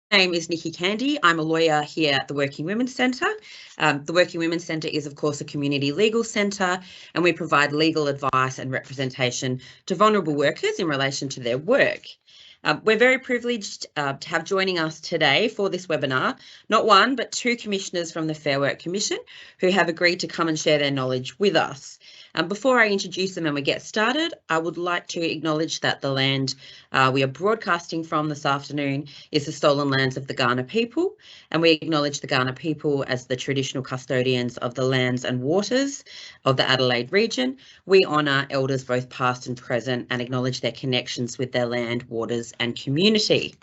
My name is Nikki Candy. I'm a lawyer here at the Working Women's Centre. The Working Women's Centre is, of course, a community legal centre, and we provide legal advice and representation to vulnerable workers in relation to their work. We're very privileged to have joining us today for this webinar, not one, but two commissioners from the Fair Work Commission who have agreed to come and share their knowledge with us. Before I introduce them and we get started, I would like to acknowledge that the land we are broadcasting from this afternoon is the stolen lands of the Kaurna people, and we acknowledge the Kaurna people as the traditional custodians of the lands and waters of the Adelaide region. We honour elders both past and present and acknowledge their connections with their land, waters and community.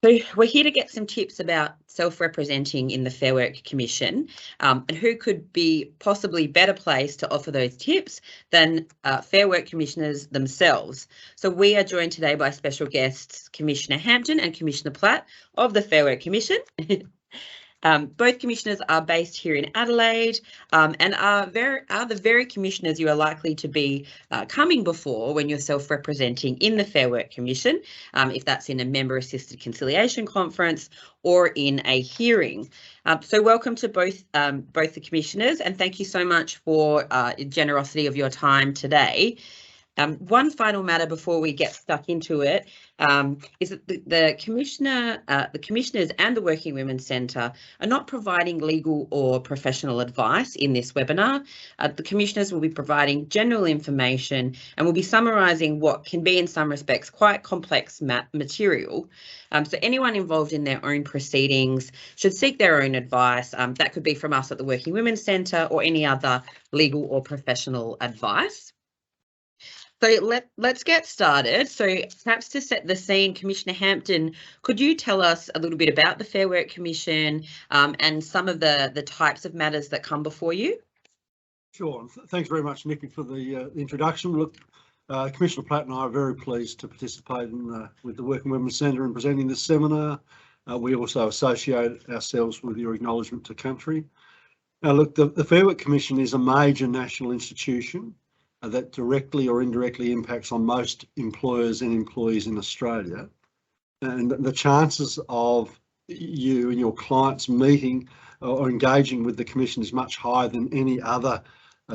So we're here to get some tips about self-representing in the Fair Work Commission, and who could be possibly better placed to offer those tips than Fair Work Commissioners themselves. So we are joined today by special guests, Commissioner Hampton and Commissioner Platt of the Fair Work Commission. Both commissioners are based here in Adelaide and are the very commissioners you are likely to be coming before when you're self-representing in the Fair Work Commission, if that's in a member-assisted conciliation conference or in a hearing. So welcome to both the commissioners, and thank you so much for generosity of your time today. One final matter before we get stuck into it is that the commissioners and the Working Women's Centre are not providing legal or professional advice in this webinar. The commissioners will be providing general information and will be summarising what can be in some respects quite complex material. So anyone involved in their own proceedings should seek their own advice. That could be from us at the Working Women's Centre or any other legal or professional advice. So let's get started. So perhaps to set the scene, Commissioner Hampton, could you tell us a little bit about the Fair Work Commission and some of the types of matters that come before you? Sure. Thanks very much, Nikki, for the introduction. Look, Commissioner Platt and I are very pleased to participate with the Working Women's Centre in presenting this seminar. We also associate ourselves with your acknowledgement to country. Now, look, the Fair Work Commission is a major national institution that directly or indirectly impacts on most employers and employees in Australia. And the chances of you and your clients meeting or engaging with the Commission is much higher than any other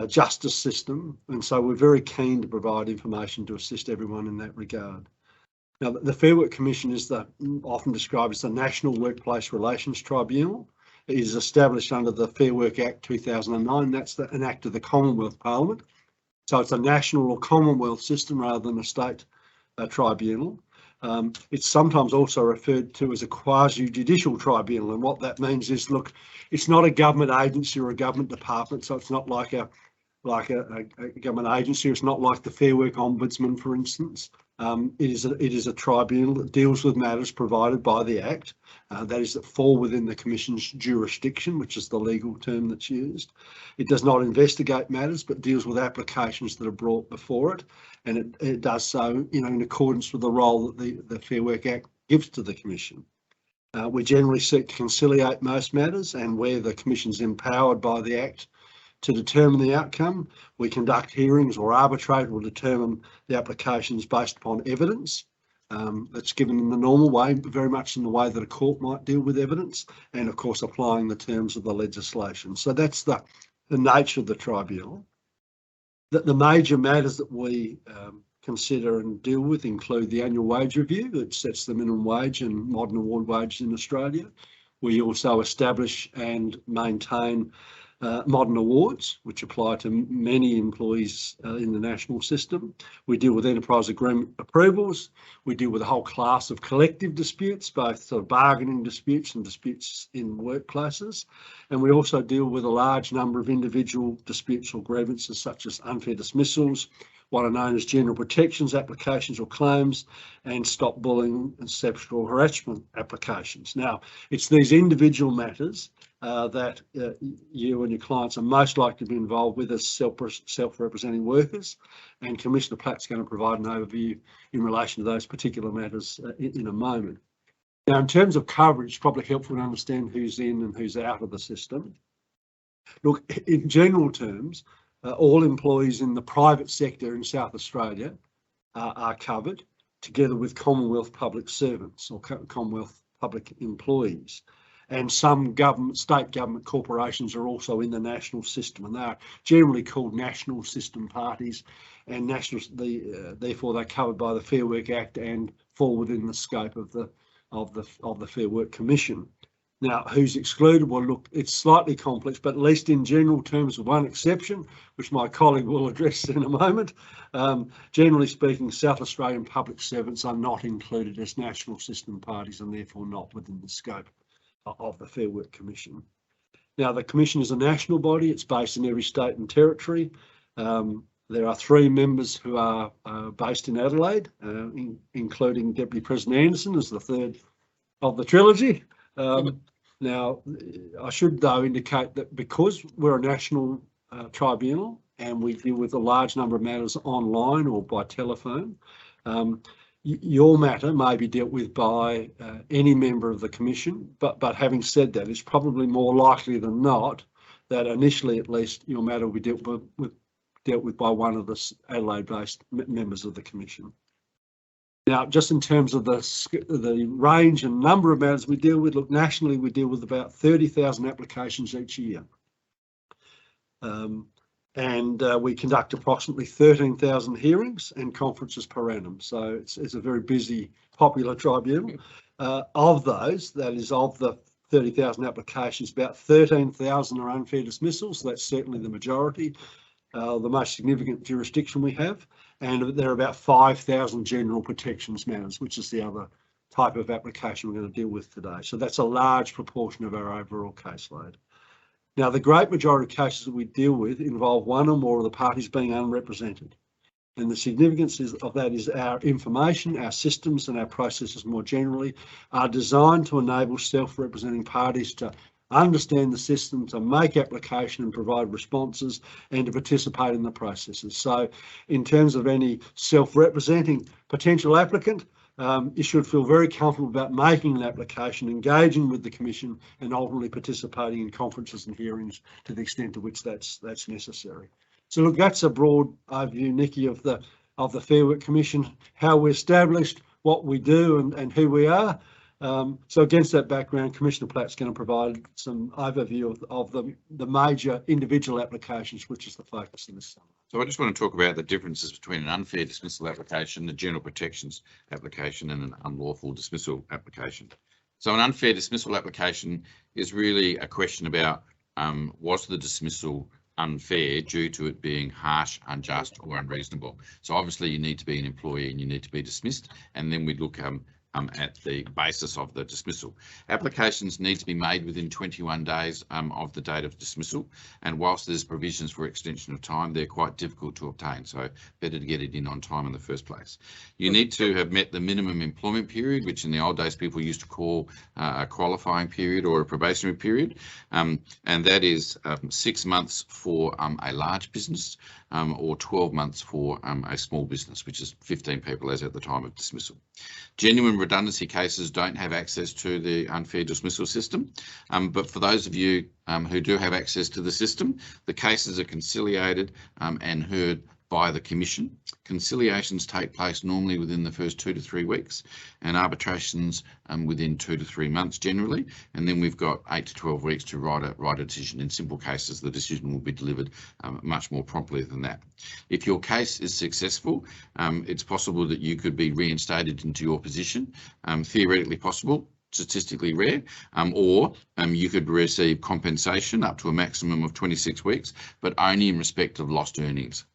justice system. And so we're very keen to provide information to assist everyone in that regard. Now, the Fair Work Commission is often described as the National Workplace Relations Tribunal. It is established under the Fair Work Act 2009. That's an act of the Commonwealth Parliament. So it's a national or Commonwealth system rather than a state tribunal. It's sometimes also referred to as a quasi-judicial tribunal, and what that means is, look, it's not a government agency or a government department, so it's not like a government agency. It's not like the Fair Work Ombudsman, for instance. It is a tribunal that deals with matters provided by the Act, that fall within the Commission's jurisdiction, which is the legal term that's used. It does not investigate matters, but deals with applications that are brought before it, and it does so, in accordance with the role that the Fair Work Act gives to the Commission. We generally seek to conciliate most matters, and where the Commission's empowered by the Act to determine the outcome, we conduct hearings or arbitrate or determine the applications based upon evidence that's given in the normal way, very much in the way that a court might deal with evidence, and of course applying the terms of the legislation. So that's the nature of the tribunal. The major matters that we consider and deal with include the annual wage review that sets the minimum wage and modern award wages in Australia. We also establish and maintain modern awards, which apply to many employees in the national system. We deal with enterprise agreement approvals. We deal with a whole class of collective disputes, both sort of bargaining disputes and disputes in workplaces. And we also deal with a large number of individual disputes or grievances, such as unfair dismissals, what are known as general protections applications or claims, and stop bullying and sexual harassment applications. Now, it's these individual matters that you and your clients are most likely to be involved with as self-representing workers, and Commissioner Platt's going to provide an overview in relation to those particular matters in a moment. Now, in terms of coverage, it's probably helpful to understand who's in and who's out of the system. Look, in general terms, all employees in the private sector in South Australia are covered, together with Commonwealth public servants or Commonwealth public employees. And some state government corporations are also in the national system, and they are generally called national system parties, and therefore they're covered by the Fair Work Act and fall within the scope of the Fair Work Commission. Now, who's excluded? Well, look, it's slightly complex, but at least in general terms, with one exception, which my colleague will address in a moment. Generally speaking, South Australian public servants are not included as national system parties and therefore not within the scope of the Fair Work Commission. Now, the Commission is a national body. It's based in every state and territory. There are 3 members who are based in Adelaide, including Deputy President Anderson as the third of the trilogy. Now, I should, though, indicate that because we're a national tribunal and we deal with a large number of matters online or by telephone, your matter may be dealt with by any member of the Commission, but having said that, it's probably more likely than not that initially, at least, your matter will be dealt with by one of the Adelaide-based members of the Commission. Now, just in terms of the range and number of matters we deal with, look, nationally we deal with about 30,000 applications each year. And we conduct approximately 13,000 hearings and conferences per annum. So it's a very busy, popular tribunal. Of those, that is, of the 30,000 applications, about 13,000 are unfair dismissals. So that's certainly the majority, the most significant jurisdiction we have. And there are about 5,000 general protections matters, which is the other type of application we're going to deal with today. So that's a large proportion of our overall caseload. Now, the great majority of cases that we deal with involve one or more of the parties being unrepresented. And the significance of that is our information, our systems and our processes more generally are designed to enable self-representing parties to understand the system, to make application and provide responses and to participate in the processes. So in terms of any self-representing potential applicant, you should feel very comfortable about making an application, engaging with the Commission and ultimately participating in conferences and hearings to the extent to which that's necessary. So look, that's a broad overview, Nikki, of the Fair Work Commission, how we're established, what we do and who we are. So against that background, Commissioner Platt's going to provide some overview of the major individual applications, which is the focus of this summer. So I just want to talk about the differences between an unfair dismissal application, a general protections application and an unlawful dismissal application. So an unfair dismissal application is really a question about was the dismissal unfair due to it being harsh, unjust or unreasonable. So obviously you need to be an employee and you need to be dismissed, and then we look at the basis of the dismissal. Applications need to be made within 21 days of the date of dismissal, and whilst there's provisions for extension of time, they're quite difficult to obtain, so better to get it in on time in the first place. You need to have met the minimum employment period, which in the old days people used to call a qualifying period or a probationary period, and that is 6 months for a large business or 12 months for a small business, which is 15 people as at the time of dismissal. Genuine redundancy cases don't have access to the unfair dismissal system, but for those of you who do have access to the system, the cases are conciliated and heard by the Commission. Conciliations take place normally within the first 2 to 3 weeks, and arbitrations within 2 to 3 months generally, and then we've got 8 to 12 weeks to write a decision. In simple cases, the decision will be delivered much more promptly than that. If your case is successful, it's possible that you could be reinstated into your position, theoretically possible, statistically rare, or you could receive compensation up to a maximum of 26 weeks, but only in respect of lost earnings.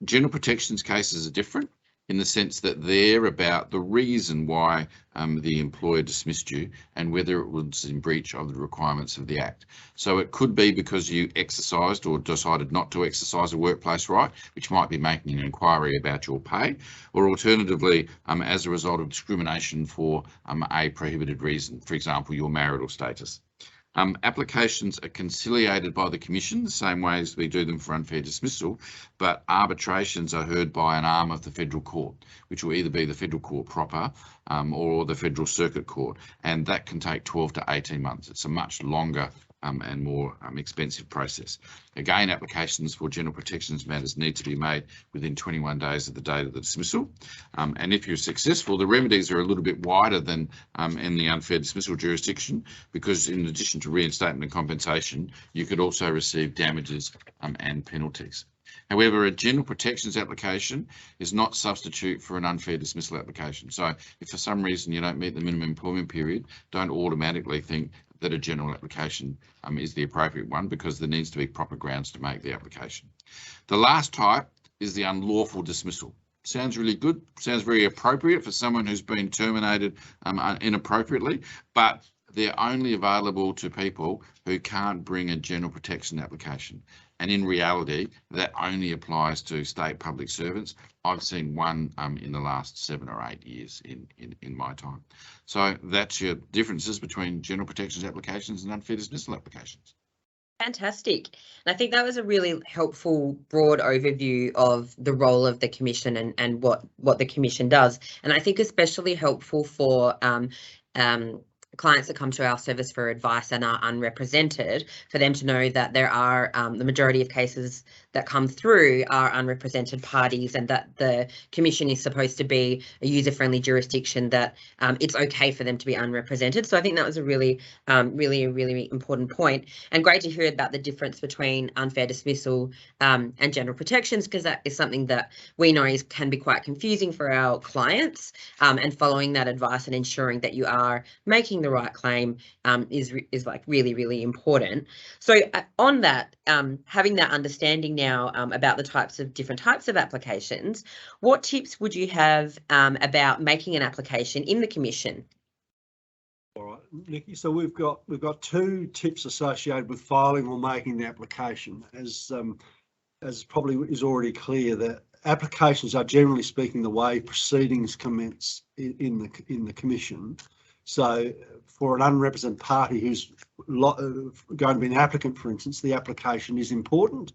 General protections cases are different in the sense that they're about the reason why the employer dismissed you and whether it was in breach of the requirements of the Act. So it could be because you exercised or decided not to exercise a workplace right, which might be making an inquiry about your pay, or alternatively as a result of discrimination for a prohibited reason, for example, your marital status. Applications are conciliated by the Commission the same way as we do them for unfair dismissal, but arbitrations are heard by an arm of the Federal Court, which will either be the Federal Court proper or the Federal Circuit Court, and that can take 12 to 18 months. It's a much longer and more expensive process. Again, applications for general protections matters need to be made within 21 days of the date of the dismissal. And if you're successful, the remedies are a little bit wider than in the unfair dismissal jurisdiction, because in addition to reinstatement and compensation, you could also receive damages and penalties. However, a general protections application is not substitute for an unfair dismissal application. So if for some reason you don't meet the minimum employment period, don't automatically think that a general application is the appropriate one, because there needs to be proper grounds to make the application. The last type is the unlawful dismissal. Sounds really good, sounds very appropriate for someone who's been terminated inappropriately, but they're only available to people who can't bring a general protection application. And in reality, that only applies to state public servants. I've seen one in the last 7 or 8 years in my time. So that's your differences between general protections applications and unfair dismissal applications. Fantastic. And I think that was a really helpful broad overview of the role of the Commission and what the Commission does. And I think especially helpful for clients that come to our service for advice and are unrepresented, for them to know that there are the majority of cases that come through are unrepresented parties, and that the Commission is supposed to be a user-friendly jurisdiction, that it's okay for them to be unrepresented. So I think that was a really important point, and great to hear about the difference between unfair dismissal and general protections, because that is something that we know can be quite confusing for our clients, and following that advice and ensuring that you are making the right claim is like really important. So on that, having that understanding now about the different types of applications, what tips would you have about making an application in the Commission? All right, Nikki. So we've got 2 tips associated with filing or making the application. As probably is already clear, that applications are, generally speaking, the way proceedings commence in the Commission. So for an unrepresented party who's going to be an applicant, for instance, the application is important.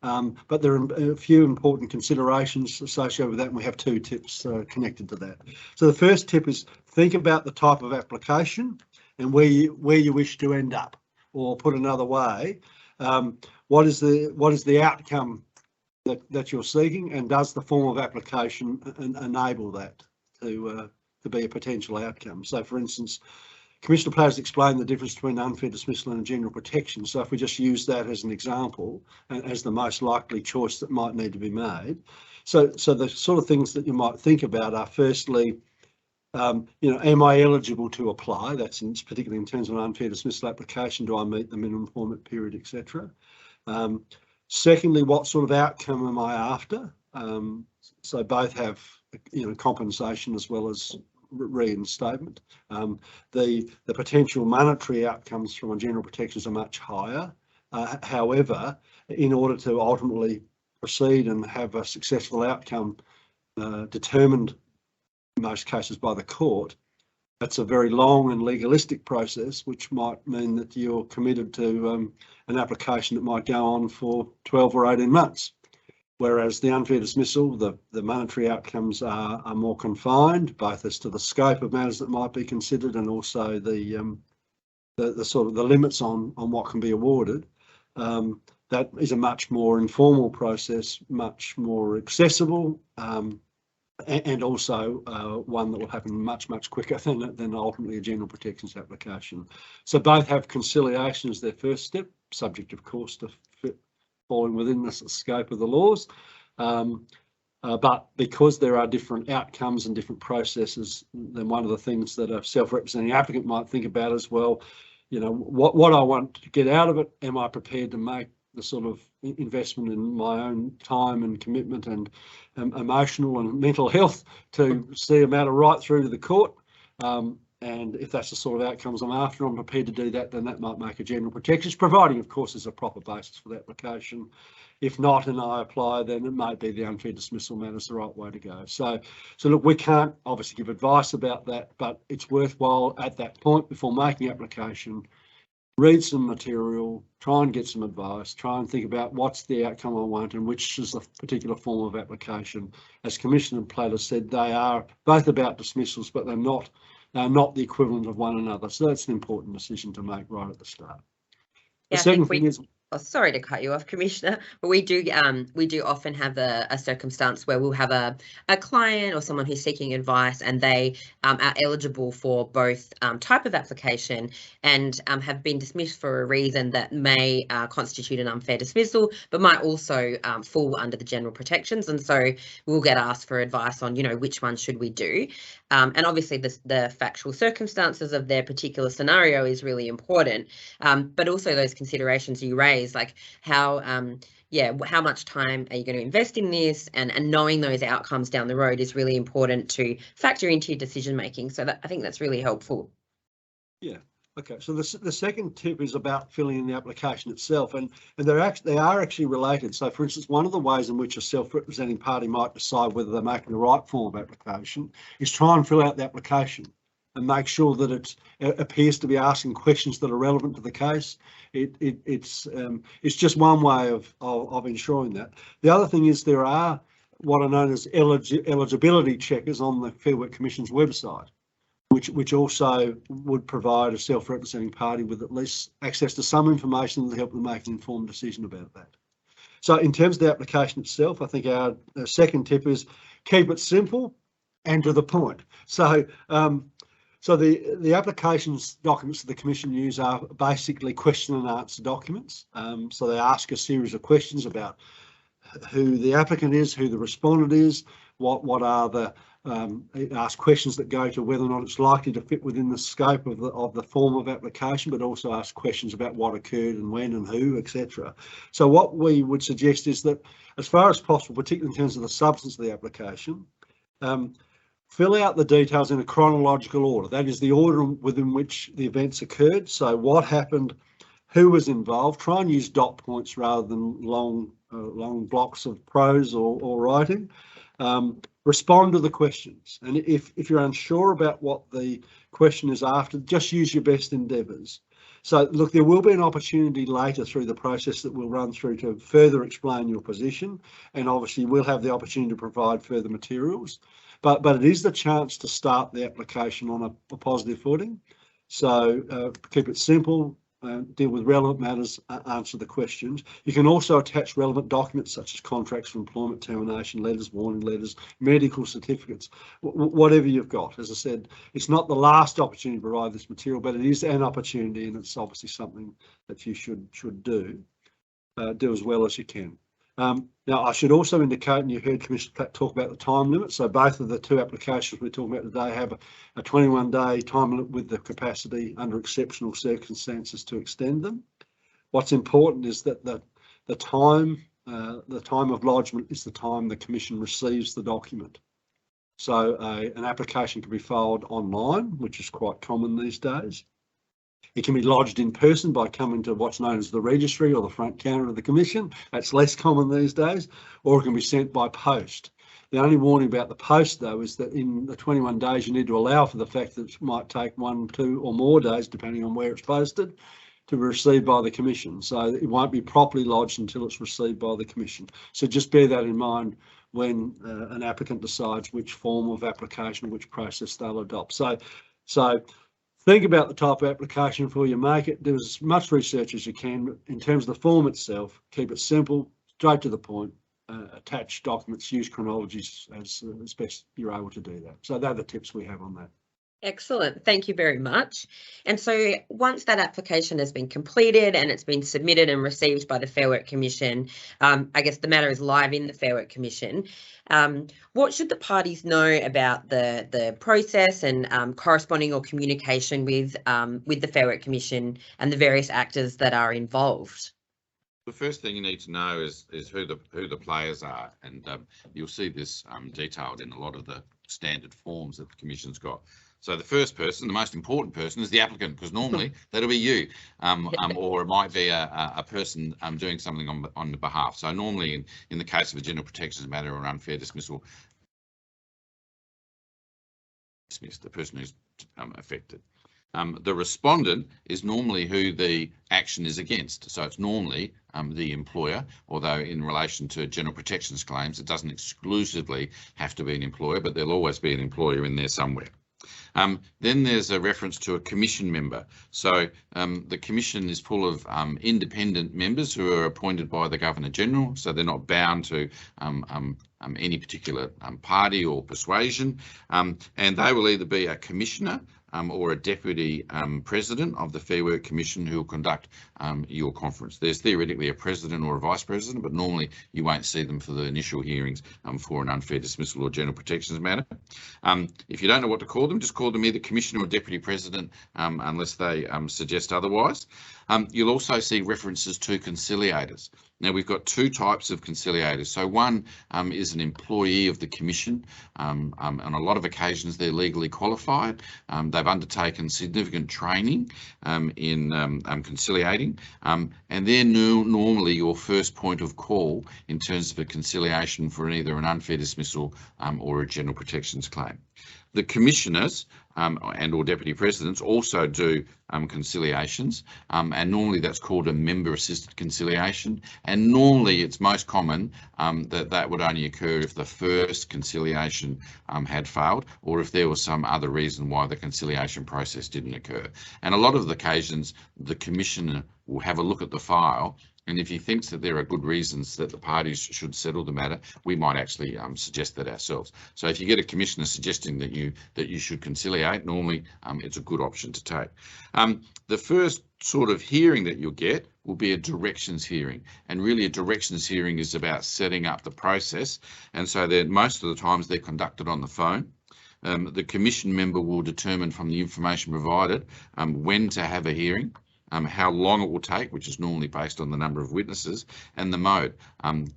But there are a few important considerations associated with that, and we have 2 tips connected to that. So the first tip is think about the type of application and where you wish to end up, or put another way, what is the outcome that you're seeking, and does the form of application enable that to be a potential outcome? So, for instance, Commissioner Platt has explained the difference between unfair dismissal and a general protection. So if we just use that as an example and as the most likely choice that might need to be made. So the sort of things that you might think about are, firstly, am I eligible to apply? That's particularly in terms of an unfair dismissal application. Do I meet the minimum employment period, etc.? Secondly, what sort of outcome am I after? So both have, compensation as well as reinstatement. The potential monetary outcomes from a general protections are much higher. However, in order to ultimately proceed and have a successful outcome determined in most cases by the court, that's a very long and legalistic process, which might mean that you're committed to an application that might go on for 12 or 18 months. Whereas the unfair dismissal, the monetary outcomes are more confined, both as to the scope of matters that might be considered and also the sort of the limits on what can be awarded. That is a much more informal process, much more accessible, and also one that will happen much quicker than ultimately a general protections application. So both have conciliation as their first step, subject of course to falling within the scope of the laws, but because there are different outcomes and different processes, then one of the things that a self-representing applicant might think about as well, what I want to get out of it, am I prepared to make the sort of investment in my own time and commitment and emotional and mental health to see a matter right through to the court? And if that's the sort of outcomes I'm after, I'm prepared to do that, then that might make a general protections, providing, of course, there's a proper basis for the application. If not, and I apply, then it might be the unfair dismissal matter is the right way to go. So look, we can't obviously give advice about that, but it's worthwhile at that point before making application, read some material, try and get some advice, try and think about what's the outcome I want and which is the particular form of application. As Commissioner Platt has said, they are both about dismissals, but they're not the equivalent of one another. So that's an important decision to make right at the start. The Yeah, I second think thing is, oh, sorry to cut you off, Commissioner, but we do often have a circumstance where we'll have a client or someone who's seeking advice, and they are eligible for both type of application and have been dismissed for a reason that may constitute an unfair dismissal, but might also fall under the general protections. And so we'll get asked for advice on, which one should we do. And obviously the factual circumstances of their particular scenario is really important, but also those considerations you raise, like how much time are you going to invest in this, and knowing those outcomes down the road is really important to factor into your decision making. So I think that's really helpful. yeah. Okay, so the second tip is about filling in the application itself, and they are actually related. So, for instance, one of the ways in which a self-representing party might decide whether they're making the right form of application is try and fill out the application and make sure that it appears to be asking questions that are relevant to the case. It's just one way of ensuring that. The other thing is there are what are known as eligibility checkers on the Fair Work Commission's website, which also would provide a self-representing party with at least access to some information that help them make an informed decision about that. So in terms of the application itself, I think our second tip is keep it simple and to the point. So the applications documents that the Commission use are basically question and answer documents. So they ask a series of questions about who the applicant is, who the respondent is, what are the it asks questions that go to whether or not it's likely to fit within the scope of the form of application, but also asks questions about what occurred and when and who, etc. So what we would suggest is that, as far as possible, particularly in terms of the substance of the application, fill out the details in a chronological order. That is the order within which the events occurred. So what happened, who was involved. Try and use dot points rather than long blocks of prose or writing. Respond to the questions, and if you're unsure about what the question is after, just use your best endeavours. So look, there will be an opportunity later through the process that we'll run through to further explain your position, and obviously we'll have the opportunity to provide further materials, but it is the chance to start the application on a positive footing. So keep it simple, deal with relevant matters, answer the questions. You can also attach relevant documents such as contracts for employment termination, letters, warning letters, medical certificates, whatever you've got. As I said, it's not the last opportunity to provide this material, but it is an opportunity, and it's obviously something that you should do as well as you can. Now, I should also indicate, and you heard Commissioner Platt talk about the time limit. So both of the two applications we're talking about today have a 21-day time limit with the capacity under exceptional circumstances to extend them. What's important is that the time of lodgement is the time the Commission receives the document. So an application can be filed online, which is quite common these days. It can be lodged in person by coming to what's known as the registry or the front counter of the Commission. That's less common these days. Or it can be sent by post. The only warning about the post, though, is that in the 21 days, you need to allow for the fact that it might take 1, 2 or more days, depending on where it's posted, to be received by the Commission. So it won't be properly lodged until it's received by the Commission. So just bear that in mind when an applicant decides which form of application, which process they'll adopt. So think about the type of application before you make it. Do as much research as you can. In terms of the form itself, keep it simple, straight to the point, attach documents, use chronologies as best you're able to do that. So they're the tips we have on that. Excellent. Thank you very much. And so once that application has been completed and it's been submitted and received by the Fair Work Commission, I guess the matter is live in the Fair Work Commission. What should the parties know about the process and corresponding or communication with the Fair Work Commission and the various actors that are involved? The first thing you need to know is who the players are, and you'll see this detailed in a lot of the standard forms that the Commission's got. So the first person, the most important person, is the applicant, because normally that'll be you, or it might be a person doing something on the behalf. So normally, in the case of a general protections matter or an unfair dismissal, the person who's affected. The respondent is normally who the action is against. So it's normally the employer, although in relation to general protections claims, it doesn't exclusively have to be an employer, but there'll always be an employer in there somewhere. Then there's a reference to a commission member. So the commission is full of independent members who are appointed by the Governor-General, so they're not bound to any particular party or persuasion, and they will either be a commissioner or a deputy president of the Fair Work Commission who will conduct your conference. There's theoretically a president or a vice president, but normally you won't see them for the initial hearings for an unfair dismissal or general protections matter. If you don't know what to call them, just call them either commissioner or deputy president unless they suggest otherwise. You'll also see references to conciliators. Now, we've got two types of conciliators. So one is an employee of the Commission. On a lot of occasions, they're legally qualified. They've undertaken significant training in conciliating, and they're normally your first point of call in terms of a conciliation for either an unfair dismissal or a general protections claim. The commissioners and or deputy presidents also do conciliations, and normally that's called a member-assisted conciliation, and normally it's most common that would only occur if the first conciliation had failed, or if there was some other reason why the conciliation process didn't occur. And a lot of the occasions the commissioner will have a look at the file, and if he thinks that there are good reasons that the parties should settle the matter, we might actually suggest that ourselves. So if you get a commissioner suggesting that you should conciliate, normally it's a good option to take. The first sort of hearing that you'll get will be a directions hearing, and really a directions hearing is about setting up the process, and so most of the times they're conducted on the phone. The commission member will determine from the information provided when to have a hearing, how long it will take, which is normally based on the number of witnesses, and the mode.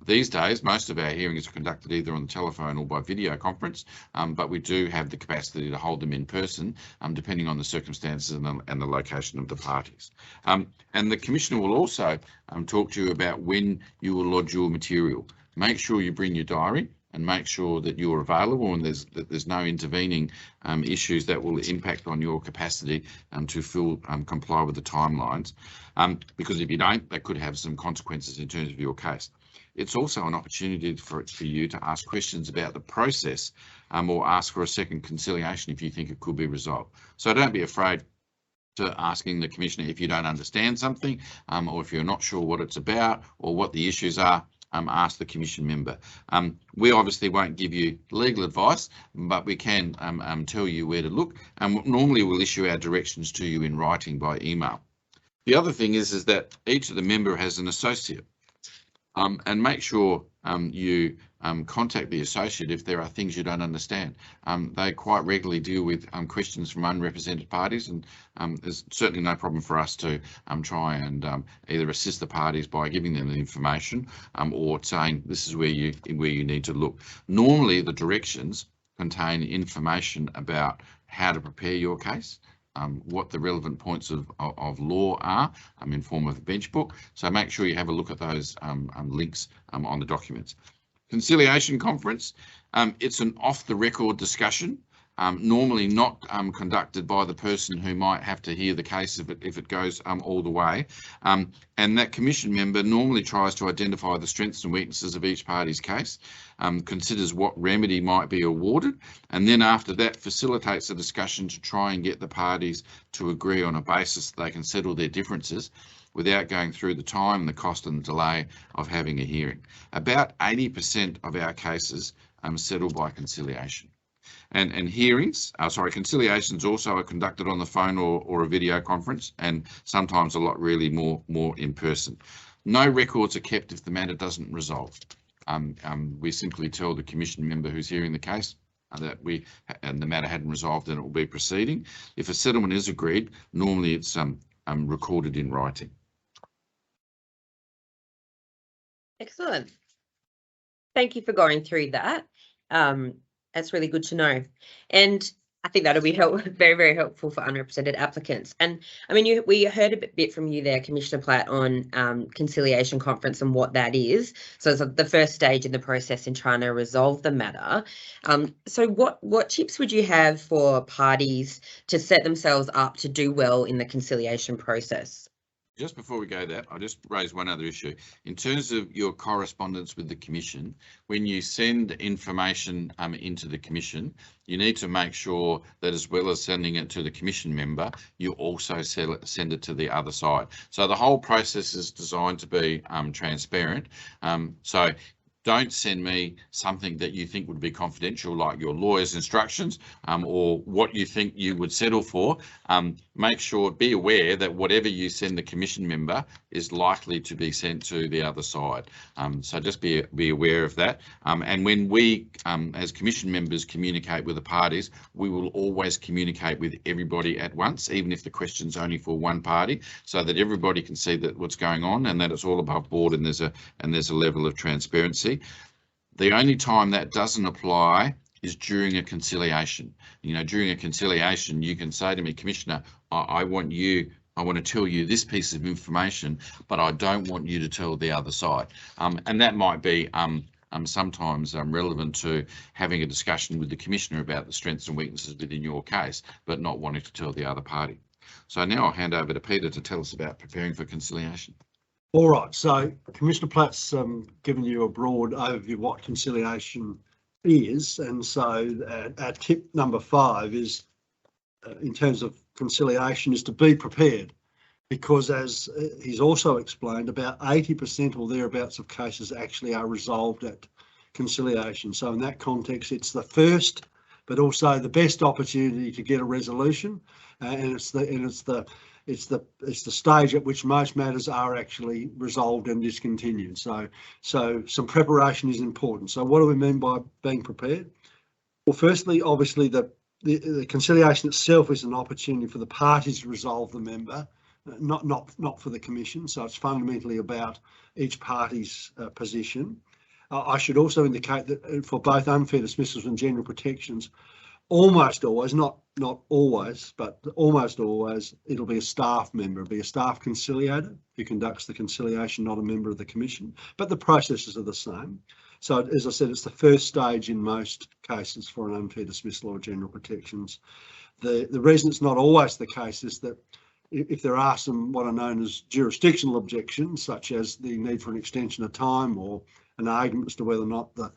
These days, most of our hearings are conducted either on the telephone or by video conference, but we do have the capacity to hold them in person, depending on the circumstances and the location of the parties. And the Commissioner will also talk to you about when you will lodge your material. Make sure you bring your diary, and make sure that you're available and there's no intervening issues that will impact on your capacity to comply with the timelines, because if you don't, that could have some consequences in terms of your case. It's also an opportunity for you to ask questions about the process, or ask for a second conciliation if you think it could be resolved. So don't be afraid to asking the Commissioner if you don't understand something, or if you're not sure what it's about or what the issues are. Ask the commission member. We obviously won't give you legal advice, but we can tell you where to look, and normally we'll issue our directions to you in writing by email. The other thing is that each of the member has an associate, and make sure you contact the associate if there are things you don't understand. They quite regularly deal with questions from unrepresented parties, and there's certainly no problem for us to try and either assist the parties by giving them the information, or saying this is where you need to look. Normally the directions contain information about how to prepare your case, what the relevant points of law are in form of a bench book. So make sure you have a look at those links on the documents. Conciliation conference, it's an off-the-record discussion, normally not conducted by the person who might have to hear the case if it goes all the way. And that commission member normally tries to identify the strengths and weaknesses of each party's case, considers what remedy might be awarded, and then after that facilitates a discussion to try and get the parties to agree on a basis that they can settle their differences without going through the time, the cost and the delay of having a hearing. About 80% of our cases settle by conciliation. And conciliations also are conducted on the phone or a video conference, and sometimes a lot really more in person. No records are kept if the matter doesn't resolve. We simply tell the commission member who's hearing the case that the matter hadn't resolved and it will be proceeding. If a settlement is agreed, normally it's recorded in writing. Excellent. Thank you for going through that. That's really good to know. And I think that'll be very, very helpful for unrepresented applicants. And I mean, we heard a bit from you there, Commissioner Platt, on conciliation conference and what that is. So it's the first stage in the process in trying to resolve the matter. So what tips would you have for parties to set themselves up to do well in the conciliation process? Just before we go that, I'll just raise one other issue. In terms of your correspondence with the Commission, when you send information into the Commission, you need to make sure that as well as sending it to the Commission member, you also send it to the other side. So the whole process is designed to be transparent. So don't send me something that you think would be confidential, like your lawyer's instructions or what you think you would settle for. Make sure, be aware that whatever you send the Commission member is likely to be sent to the other side. So just be aware of that. And when we, as Commission members, communicate with the parties, we will always communicate with everybody at once, even if the question's only for one party, so that everybody can see that what's going on and that it's all above board and there's a level of transparency. The only time that doesn't apply is during a conciliation. You know, during a conciliation, you can say to me, Commissioner, I want to tell you this piece of information, but I don't want you to tell the other side. And that might be sometimes relevant to having a discussion with the Commissioner about the strengths and weaknesses within your case, but not wanting to tell the other party. So now I'll hand over to Peter to tell us about preparing for conciliation. All right, so Commissioner Platt's given you a broad overview of what conciliation is, and so our tip number 5 is, in terms of conciliation, is to be prepared, because as he's also explained, about 80% or thereabouts of cases actually are resolved at conciliation. So in that context, it's the first, but also the best opportunity to get a resolution, and it's the stage at which most matters are actually resolved and discontinued. So some preparation is important. So what do we mean by being prepared? Well, firstly, obviously the conciliation itself is an opportunity for the parties to resolve the member, not for the Commission. So it's fundamentally about each party's position. I should also indicate that for both unfair dismissals and general protections, almost always, not always, but almost always, it'll be a staff member, it'll be a staff conciliator who conducts the conciliation, not a member of the Commission, but the processes are the same. So as I said, it's the first stage in most cases for an unfair dismissal or general protections. The reason it's not always the case is that if there are some what are known as jurisdictional objections, such as the need for an extension of time or an argument as to whether or not the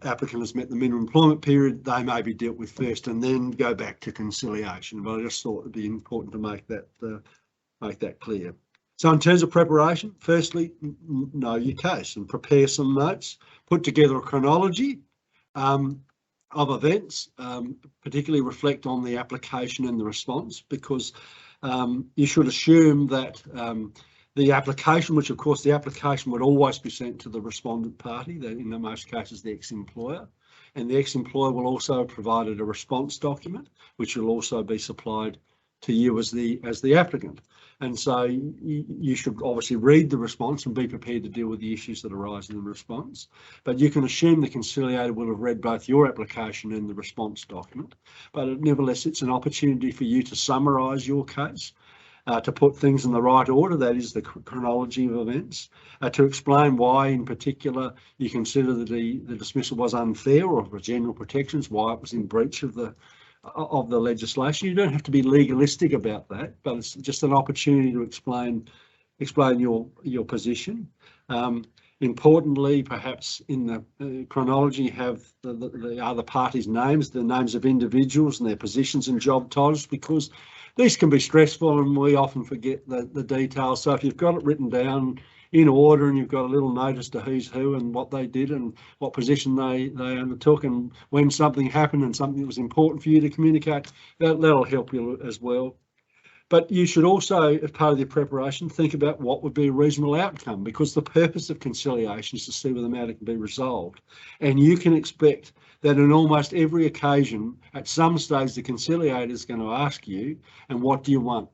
applicant has met the minimum employment period, they may be dealt with first and then go back to conciliation. But I just thought it'd be important to make that clear. So in terms of preparation, firstly, know your case and prepare some notes, put together a chronology of events, particularly reflect on the application and the response, because you should assume that the application, which of course the application would always be sent to the respondent party, that in most cases the ex-employer, and the ex-employer will also have provided a response document, which will also be supplied to you as the applicant. And so you should obviously read the response and be prepared to deal with the issues that arise in the response. But you can assume the conciliator will have read both your application and the response document. But nevertheless, it's an opportunity for you to summarise your case, to put things in the right order, that is the chronology of events, to explain why in particular you consider that the dismissal was unfair or for general protections, why it was in breach of the legislation. You don't have to be legalistic about that, but it's just an opportunity to explain your position. Importantly, perhaps in the chronology, have the other parties' names, the names of individuals and their positions and job titles, because these can be stressful and we often forget the details. So if you've got it written down in order and you've got a little notice to who's who and what they did and what position they undertook and when something happened and something that was important for you to communicate, that'll help you as well. But you should also, as part of your preparation, think about what would be a reasonable outcome, because the purpose of conciliation is to see whether the matter can be resolved. And you can expect that in almost every occasion, at some stage, the conciliator is going to ask you, and what do you want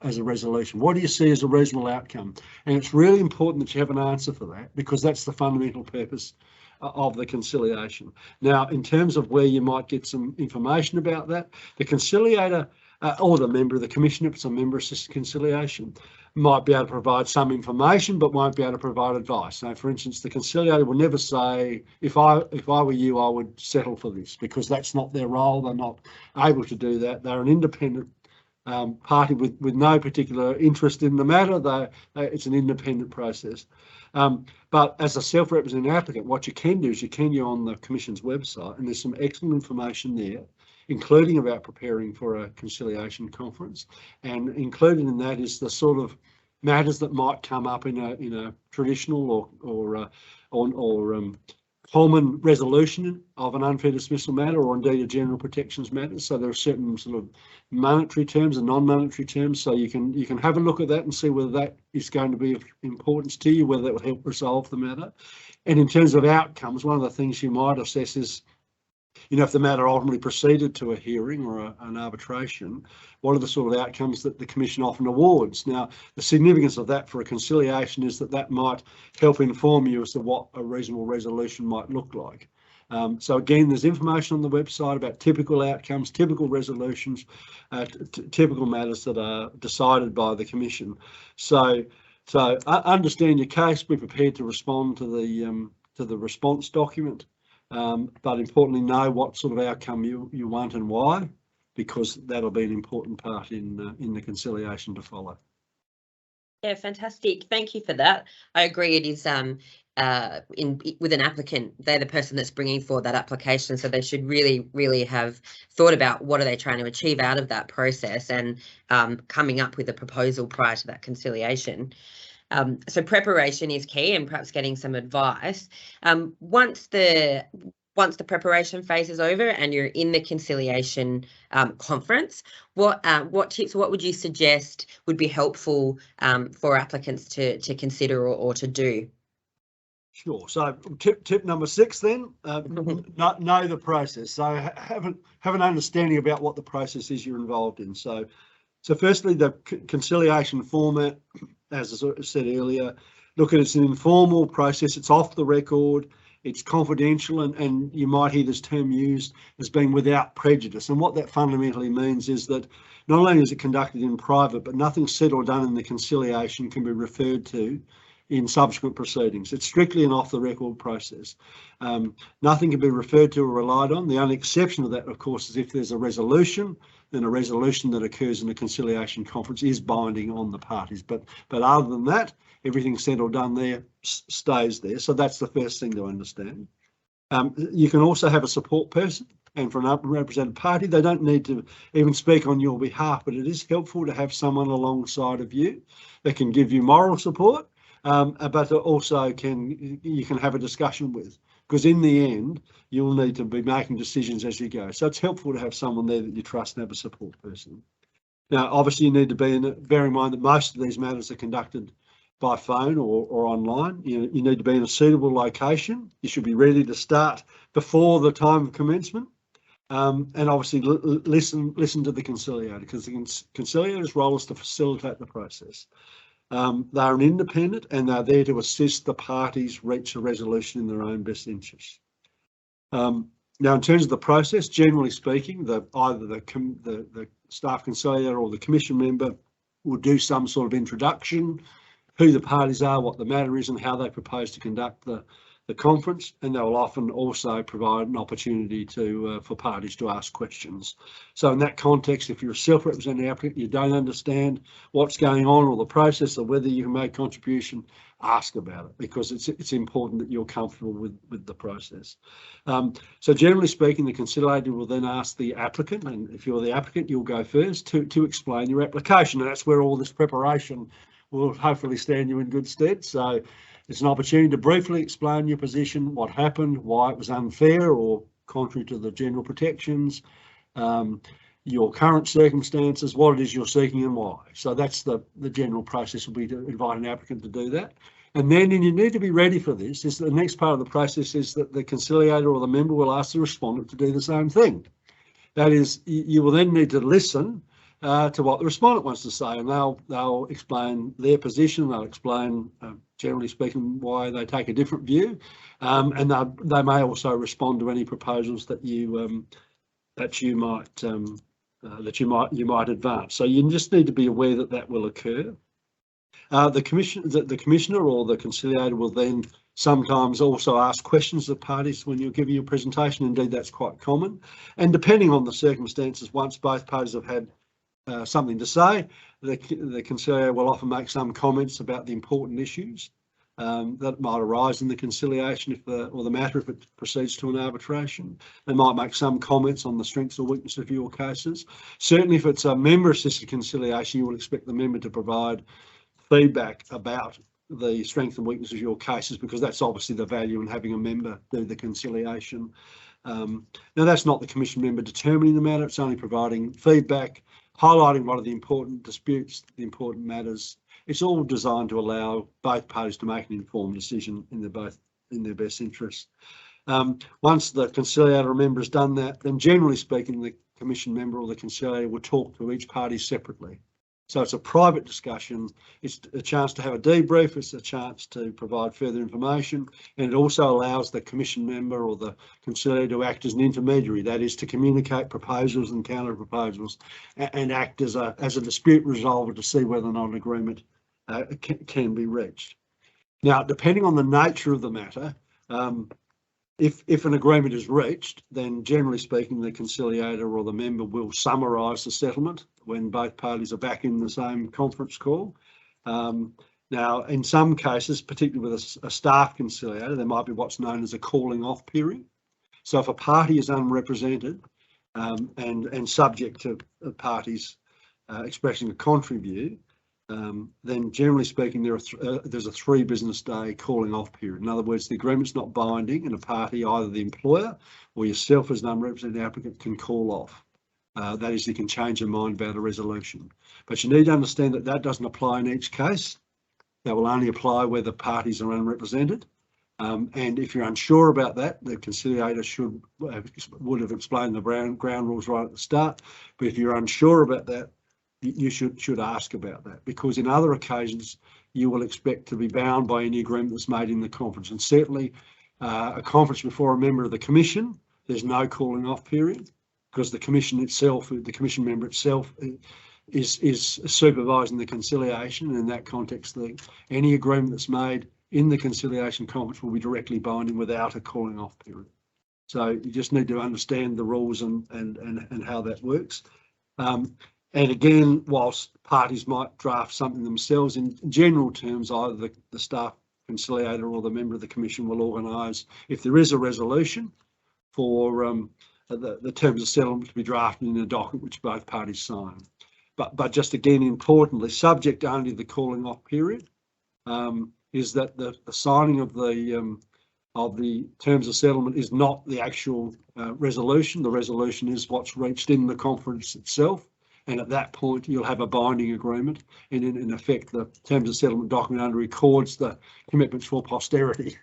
as a resolution? What do you see as a reasonable outcome? And it's really important that you have an answer for that, because that's the fundamental purpose of the conciliation. Now, in terms of where you might get some information about that, the conciliator or the member of the Commission, if it's a member assisted conciliation, might be able to provide some information but won't be able to provide advice. So, for instance, the conciliator will never say, if I were you, I would settle for this, because that's not their role. They're not able to do that. They're an independent party with no particular interest in the matter. It's an independent process. But as a self-representing applicant, what you can do is you can go on the Commission's website, and there's some excellent information there, including about preparing for a conciliation conference. And included in that is the sort of matters that might come up in a traditional or common resolution of an unfair dismissal matter, or indeed a general protections matter. So there are certain sort of monetary terms and non-monetary terms. So you can have a look at that and see whether that is going to be of importance to you, whether that will help resolve the matter. And in terms of outcomes, one of the things you might assess is, if the matter ultimately proceeded to a hearing or an arbitration, what are the sort of outcomes that the Commission often awards? Now, the significance of that for a conciliation is that might help inform you as to what a reasonable resolution might look like. So again, there's information on the website about typical outcomes, typical resolutions, typical matters that are decided by the Commission. So understand your case, be prepared to respond to the response document. But importantly, know what sort of outcome you want and why, because that'll be an important part in the conciliation to follow. Yeah, fantastic. Thank you for that. I agree. It is with an applicant, they're the person that's bringing forward that application, so they should really have thought about what are they trying to achieve out of that process, and coming up with a proposal prior to that conciliation. So preparation is key, and perhaps getting some advice. Once the preparation phase is over and you're in the conciliation conference, what tips, what would you suggest would be helpful for applicants to consider or to do? Sure. So tip number 6 then, know the process. So have an understanding about what the process is you're involved in. So firstly, the conciliation format, as I said earlier, look, it's an informal process. It's off the record. It's confidential, and you might hear this term used as being without prejudice. And what that fundamentally means is that not only is it conducted in private, but nothing said or done in the conciliation can be referred to in subsequent proceedings. It's strictly an off-the-record process. Nothing can be referred to or relied on. The only exception to that, of course, is if there's a resolution, then a resolution that occurs in a conciliation conference is binding on the parties. But other than that, everything said or done there stays there. So that's the first thing to understand. You can also have a support person, and for an unrepresented party, they don't need to even speak on your behalf, but it is helpful to have someone alongside of you that can give you moral support, but also you can have a discussion with, because in the end, you'll need to be making decisions as you go. So it's helpful to have someone there that you trust and have a support person. Now, obviously, you need to bear in mind that most of these matters are conducted by phone or online. You need to be in a suitable location. You should be ready to start before the time of commencement. And obviously listen to the conciliator, because the conciliator's role is to facilitate the process. They're an independent, and they're there to assist the parties reach a resolution in their own best interests. Now, in terms of the process, generally speaking, either the staff conciliator or the commission member will do some sort of introduction, who the parties are, what the matter is, and how they propose to conduct the conference, and they will often also provide an opportunity for parties to ask questions. So in that context, if you're a self-represented applicant, you don't understand what's going on or the process or whether you can make contribution, ask about it, because it's important that you're comfortable with the process. So generally speaking, the conciliator will then ask the applicant, and if you're the applicant, you'll go first to explain your application, and that's where all this preparation will hopefully stand you in good stead. So it's an opportunity to briefly explain your position, what happened, why it was unfair or contrary to the general protections, your current circumstances, what it is you're seeking and why. So that's the general process, will be to invite an applicant to do that. And then, and you need to be ready for this, is the next part of the process is that the conciliator or the member will ask the respondent to do the same thing. That is, you will then need to listen to what the respondent wants to say, and they'll explain their position. They'll explain, generally speaking, why they take a different view, and they may also respond to any proposals that you might advance. So you just need to be aware that will occur. The commissioner or the conciliator will then sometimes also ask questions of parties when you're giving your presentation. Indeed, that's quite common. And depending on the circumstances, once both parties have had something to say, the conciliator will often make some comments about the important issues that might arise in the conciliation or the matter if it proceeds to an arbitration. They might make some comments on the strengths or weaknesses of your cases. Certainly if it's a member-assisted conciliation, you will expect the member to provide feedback about the strength and weakness of your cases, because that's obviously the value in having a member do the conciliation. Now, that's not the commission member determining the matter, it's only providing feedback, highlighting what are the important disputes, the important matters. It's all designed to allow both parties to make an informed decision in their best interest. Once the conciliator or member has done that, then generally speaking, the commission member or the conciliator will talk to each party separately. So it's a private discussion, it's a chance to have a debrief, it's a chance to provide further information, and it also allows the commission member or the conciliator to act as an intermediary, that is to communicate proposals and counter proposals and act as a dispute resolver to see whether or not an agreement can be reached. Now, depending on the nature of the matter, if an agreement is reached, then generally speaking, the conciliator or the member will summarise the settlement when both parties are back in the same conference call. Now, in some cases, particularly with a staff conciliator, there might be what's known as a calling off period. So if a party is unrepresented and subject to parties expressing a contrary view, then generally speaking, there's a 3 business day calling off period. In other words, the agreement's not binding and a party, either the employer or yourself as an unrepresented applicant, can call off. That is, you can change your mind about a resolution. But you need to understand that that doesn't apply in each case. That will only apply where the parties are unrepresented. And if you're unsure about that, the conciliator would have explained the ground rules right at the start. But if you're unsure about that, you should ask about that, because in other occasions you will expect to be bound by any agreement that's made in the conference. And certainly a conference before a member of the commission, there's no calling off period, because the commission itself, the commission member itself, is supervising the conciliation. And in that context, any agreement that's made in the conciliation conference will be directly binding without a calling off period. So you just need to understand the rules and how that works. And again, whilst parties might draft something themselves, in general terms, either the staff conciliator or the member of the commission will organise, if there is a resolution, for the terms of settlement to be drafted in a document which both parties sign. But just again, importantly, subject only to the calling off period, is that the signing of the terms of settlement is not the actual resolution. The resolution is what's reached in the conference itself. And at that point, you'll have a binding agreement. And in effect, the terms of settlement document only records the commitments for posterity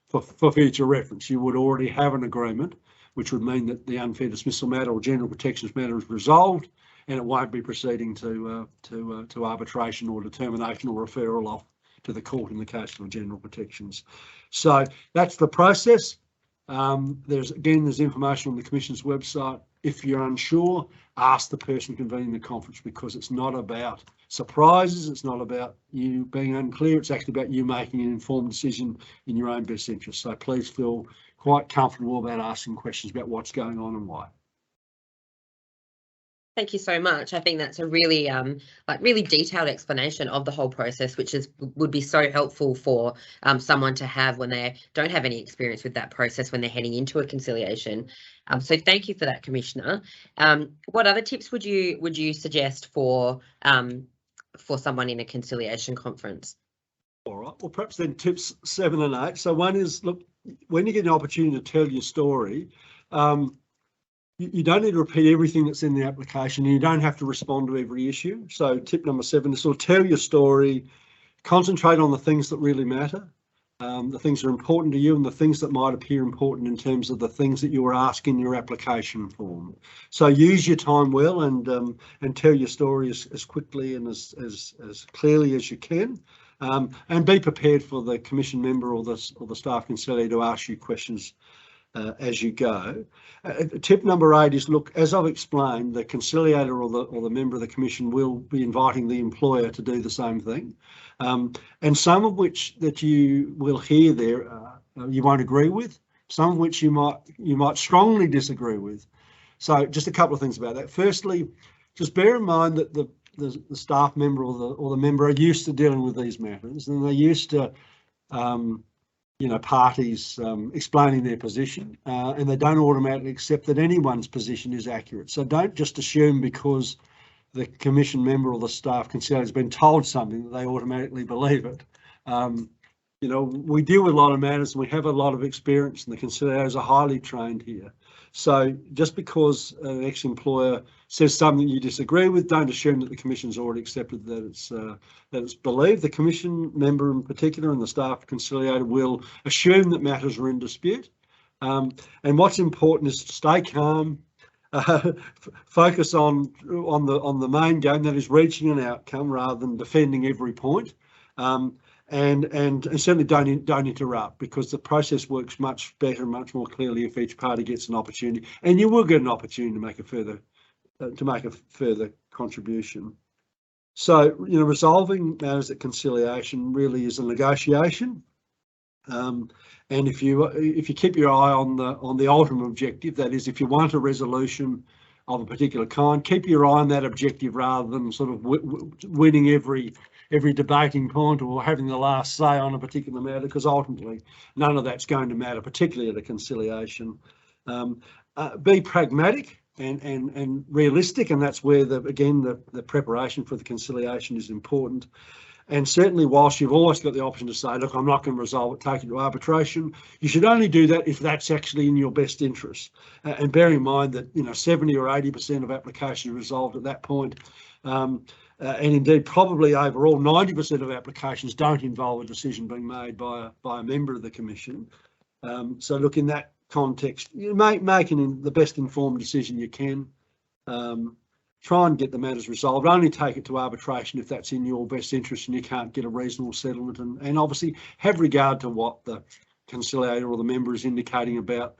for future reference. You would already have an agreement, which would mean that the unfair dismissal matter or general protections matter is resolved, and it won't be proceeding to arbitration or determination or referral off to the court in the case for general protections. So that's the process. There's information on the Commission's website. If you're unsure, ask the person convening the conference, because it's not about surprises, it's not about you being unclear, it's actually about you making an informed decision in your own best interest. So please feel quite comfortable about asking questions about what's going on and why. Thank you so much. I think that's a really really detailed explanation of the whole process, which would be so helpful for someone to have when they don't have any experience with that process when they're heading into a conciliation. So thank you for that, Commissioner. What other tips would you suggest for someone in a conciliation conference? All right. Well, perhaps then tips 7 and 8. So one is, look, when you get an opportunity to tell your story, you don't need to repeat everything that's in the application, and you don't have to respond to every issue. So tip number 7 is sort of tell your story, concentrate on the things that really matter, the things that are important to you, and the things that might appear important in terms of the things that you were asking in your application form. So use your time well and tell your story as quickly and as clearly as you can. And be prepared for the commission member or the staff conciliator to ask you questions as you go. Tip number 8 is, look, as I've explained, the conciliator or the member of the commission will be inviting the employer to do the same thing. And some of which that you will hear there you won't agree with, some of which you might strongly disagree with. So just a couple of things about that. Firstly, just bear in mind that the staff member or the member are used to dealing with these matters, and they're used to parties explaining their position, and they don't automatically accept that anyone's position is accurate. So don't just assume because the commission member or the staff conciliator has been told something that they automatically believe it. We deal with a lot of matters and we have a lot of experience, and the conciliators are highly trained here. So just because an ex-employer says something you disagree with, don't assume that the commission's already accepted that it's believed. The commission member in particular and the staff conciliator will assume that matters are in dispute. And what's important is to stay calm, focus on the main game, that is reaching an outcome rather than defending every point. And certainly don't interrupt, because the process works much better and much more clearly if each party gets an opportunity, and you will get an opportunity to make a further contribution. So resolving matters at conciliation really is a negotiation, and if you keep your eye on the ultimate objective, that is, if you want a resolution of a particular kind, keep your eye on that objective rather than sort of winning every debating point or having the last say on a particular matter, because ultimately none of that's going to matter, particularly at a conciliation. Be pragmatic and realistic, and that's where the preparation for the conciliation is important. And certainly, whilst you've always got the option to say, look, I'm not going to resolve it, take it to arbitration, you should only do that if that's actually in your best interest. And bear in mind that 70 or 80% of applications are resolved at that point. And indeed, probably overall, 90% of applications don't involve a decision being made by a member of the commission. So look, in that context, you making the best informed decision you can. Try and get the matters resolved. Only take it to arbitration if that's in your best interest and you can't get a reasonable settlement. And obviously have regard to what the conciliator or the member is indicating about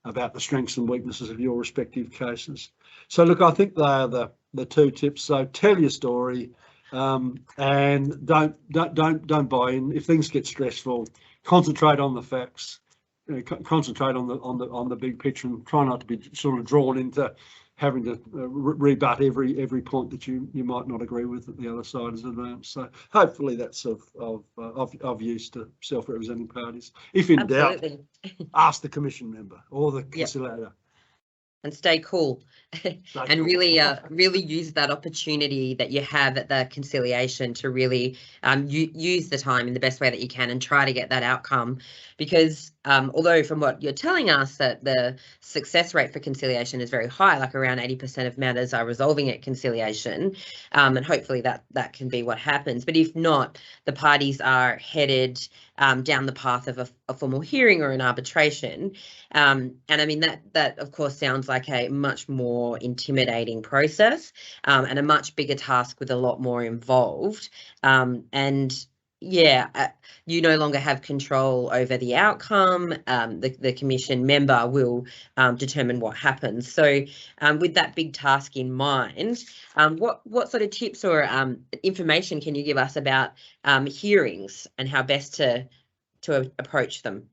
the strengths and weaknesses of your respective cases. So look, I think they are the two tips. So tell your story, and don't buy in. If things get stressful, concentrate on the facts. Concentrate on the big picture, and try not to be sort of drawn into having to rebut every point that you might not agree with that the other side has advanced. So hopefully that's of use to self-representing parties. If in doubt, ask the commission member or the conciliator. And stay cool and really use that opportunity that you have at the conciliation to really use the time in the best way that you can and try to get that outcome. Because although from what you're telling us that the success rate for conciliation is very high, like around 80% of matters are resolving at conciliation, and hopefully that can be what happens. But if not, the parties are headed down the path of a formal hearing or an arbitration. And I mean, that of course sounds like a much more intimidating process and a much bigger task with a lot more involved. You no longer have control over the outcome. The commission member will determine what happens. So with that big task in mind, what sort of tips or information can you give us about hearings and how best to approach them?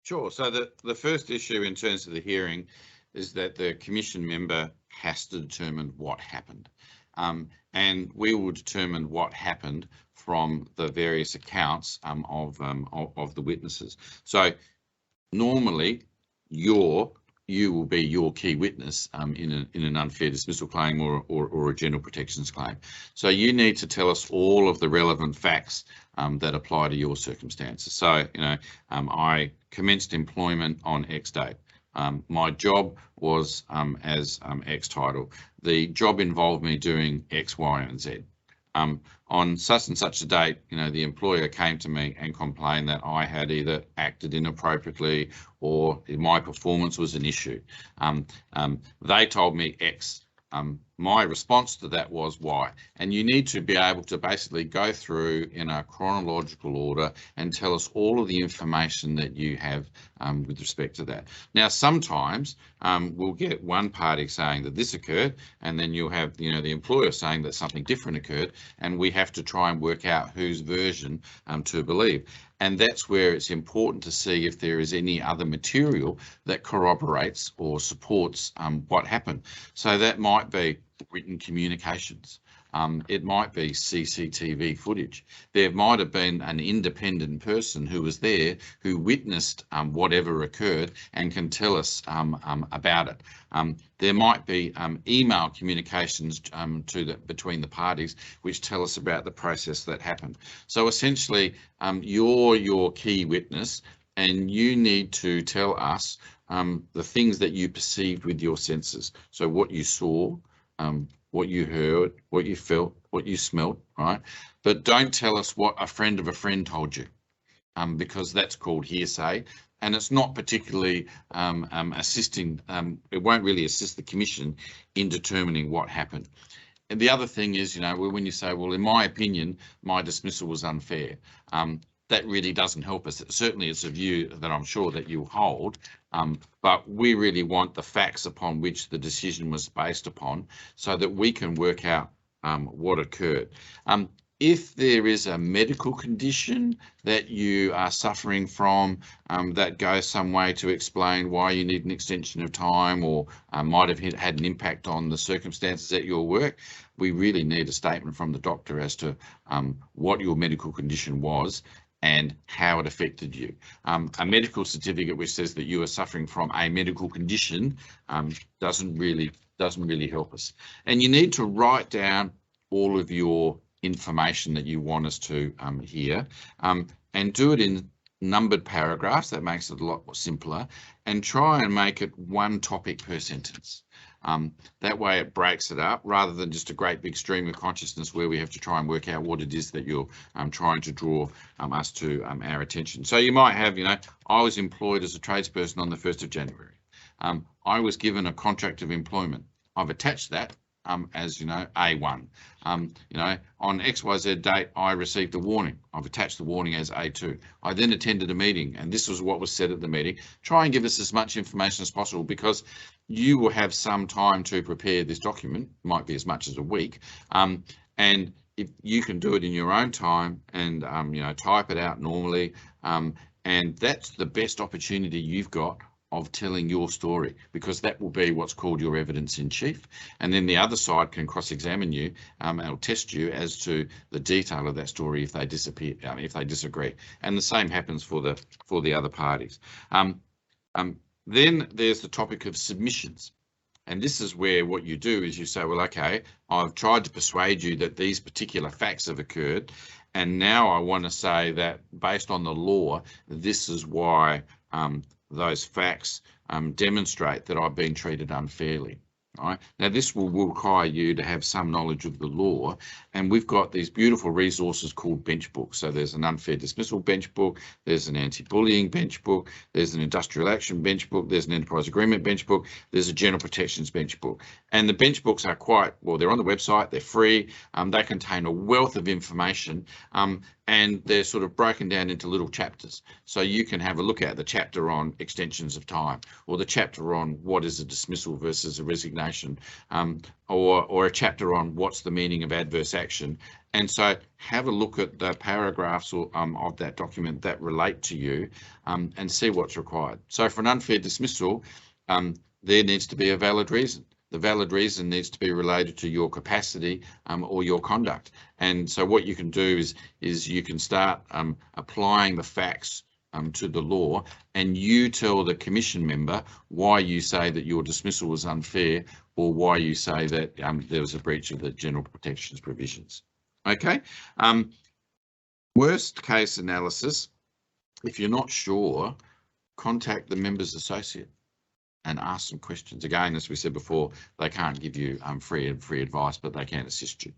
Sure. So the first issue in terms of the hearing is that the commission member has to determine what happened. And we will determine what happened from the various accounts of the witnesses. So normally you will be your key witness in an unfair dismissal claim or a general protections claim. So you need to tell us all of the relevant facts that apply to your circumstances. So I commenced employment on X date. My job was as X title. The job involved me doing X, Y, and Z. On such and such a date, the employer came to me and complained that I had either acted inappropriately or my performance was an issue. They told me X. My response to that was Y. And you need to be able to basically go through in a chronological order and tell us all of the information that you have with respect to that. Now, sometimes we'll get one party saying that this occurred, and then you'll have the employer saying that something different occurred, and we have to try and work out whose version to believe. And that's where it's important to see if there is any other material that corroborates or supports what happened. So that might be written communications. It might be CCTV footage. There might have been an independent person who was there who witnessed whatever occurred and can tell us about it. There might be email communications between the parties which tell us about the process that happened. So essentially, you're your key witness, and you need to tell us the things that you perceived with your senses. So what you saw, what you heard, what you felt, what you smelt, right? But don't tell us what a friend of a friend told you, because that's called hearsay, and it's not particularly assisting. It won't really assist the Commission in determining what happened. And the other thing is, you know, when you say, well, in my opinion, my dismissal was unfair, that really doesn't help us. Certainly it's a view that I'm sure that you hold, but we really want the facts upon which the decision was based upon so that we can work out what occurred. If there is a medical condition that you are suffering from that goes some way to explain why you need an extension of time, or might have had an impact on the circumstances at your work, we really need a statement from the doctor as to what your medical condition was and how it affected you. A medical certificate which says that you are suffering from a medical condition doesn't really help us. And you need to write down all of your information that you want us to hear, and do it in numbered paragraphs. That makes it a lot more simpler, and try and make it one topic per sentence. That way it breaks it up rather than just a great big stream of consciousness where we have to try and work out what it is that you're trying to draw us to our attention. So you might have, you know, I was employed as a tradesperson on the 1st of January. I was given a contract of employment. I've attached that as, you know, A1. You know, on XYZ date, I received a warning. I've attached the warning as A2. I then attended a meeting, and this was what was said at the meeting. Try and give us as much information as possible, because you will have some time to prepare this document, might be as much as a week, and if you can do it in your own time and you know, type it out normally, and that's the best opportunity you've got of telling your story, because that will be what's called your evidence in chief, and then the other side can cross-examine you and test you as to the detail of that story if they disagree, and the same happens for the other parties. Then there's the topic of submissions, and this is where what you do is you say, well, okay, I've tried to persuade you that these particular facts have occurred, and now I want to say that based on the law, this is why those facts demonstrate that I've been treated unfairly. Right? Now, this will require you to have some knowledge of the law, and we've got these beautiful resources called bench books. So there's an unfair dismissal bench book, there's an anti-bullying bench book, there's an industrial action bench book, there's an enterprise agreement bench book, there's a general protections bench book. And the bench books are quite, well, they're on the website, they're free, they contain a wealth of information, and they're sort of broken down into little chapters. So you can have a look at the chapter on extensions of time, or the chapter on what is a dismissal versus a resignation, or a chapter on what's the meaning of adverse action. And so have a look at the paragraphs of that document that relate to you, and see what's required. So for an unfair dismissal, there needs to be a valid reason. The valid reason needs to be related to your capacity or your conduct. And so what you can do is you can start applying the facts to the law, and you tell the commission member why you say that your dismissal was unfair, or why you say that there was a breach of the general protections provisions. Okay. Worst case analysis, if you're not sure, contact the member's associate and ask some questions. Again, as we said before, they can't give you free advice, but they can assist you.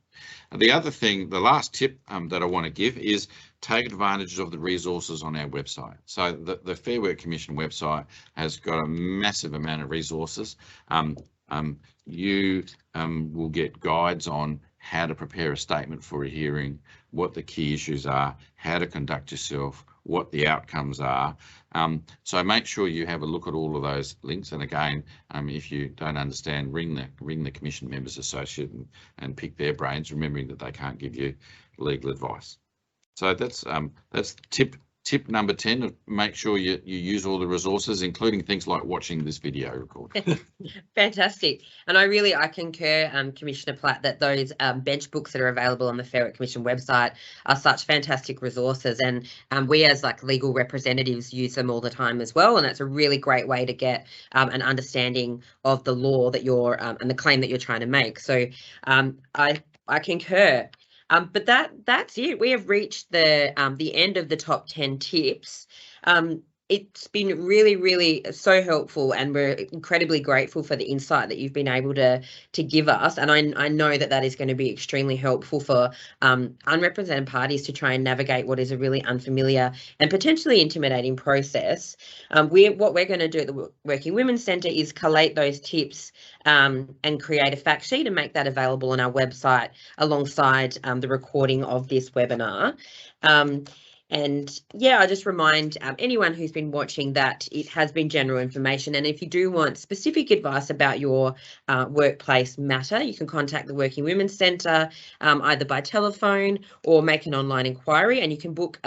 And the other thing, the last tip that I want to give is take advantage of the resources on our website. So the Fair Work Commission website has got a massive amount of resources. You will get guides on how to prepare a statement for a hearing, what the key issues are, how to conduct yourself, what the outcomes are. So make sure you have a look at all of those links. And again, if you don't understand, ring the commission members associate and pick their brains, remembering that they can't give you legal advice. So that's tip tip number 10, make sure you use all the resources, including things like watching this video recording. Fantastic. And I concur, Commissioner Platt, that those bench books that are available on the Fair Work Commission website are such fantastic resources. And we as like legal representatives use them all the time as well. And that's a really great way to get an understanding of the law that you're and the claim that you're trying to make. So I concur. But that's it. We have reached the end of the top 10 tips. It's been really, really so helpful, and we're incredibly grateful for the insight that you've been able to give us. And I know that is going to be extremely helpful for unrepresented parties to try and navigate what is a really unfamiliar and potentially intimidating process. What we're going to do at the Working Women's Centre is collate those tips and create a fact sheet and make that available on our website alongside the recording of this webinar. And yeah, I just remind anyone who's been watching that it has been general information. And if you do want specific advice about your workplace matter, you can contact the Working Women's Centre either by telephone or make an online inquiry, and you can book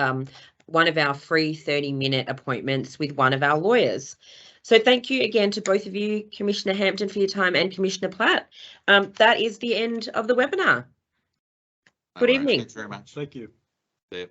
one of our free 30-minute appointments with one of our lawyers. So thank you again to both of you, Commissioner Hampton, for your time, and Commissioner Platt. That is the end of the webinar. Good evening. Thanks very much. Thank you. Yeah.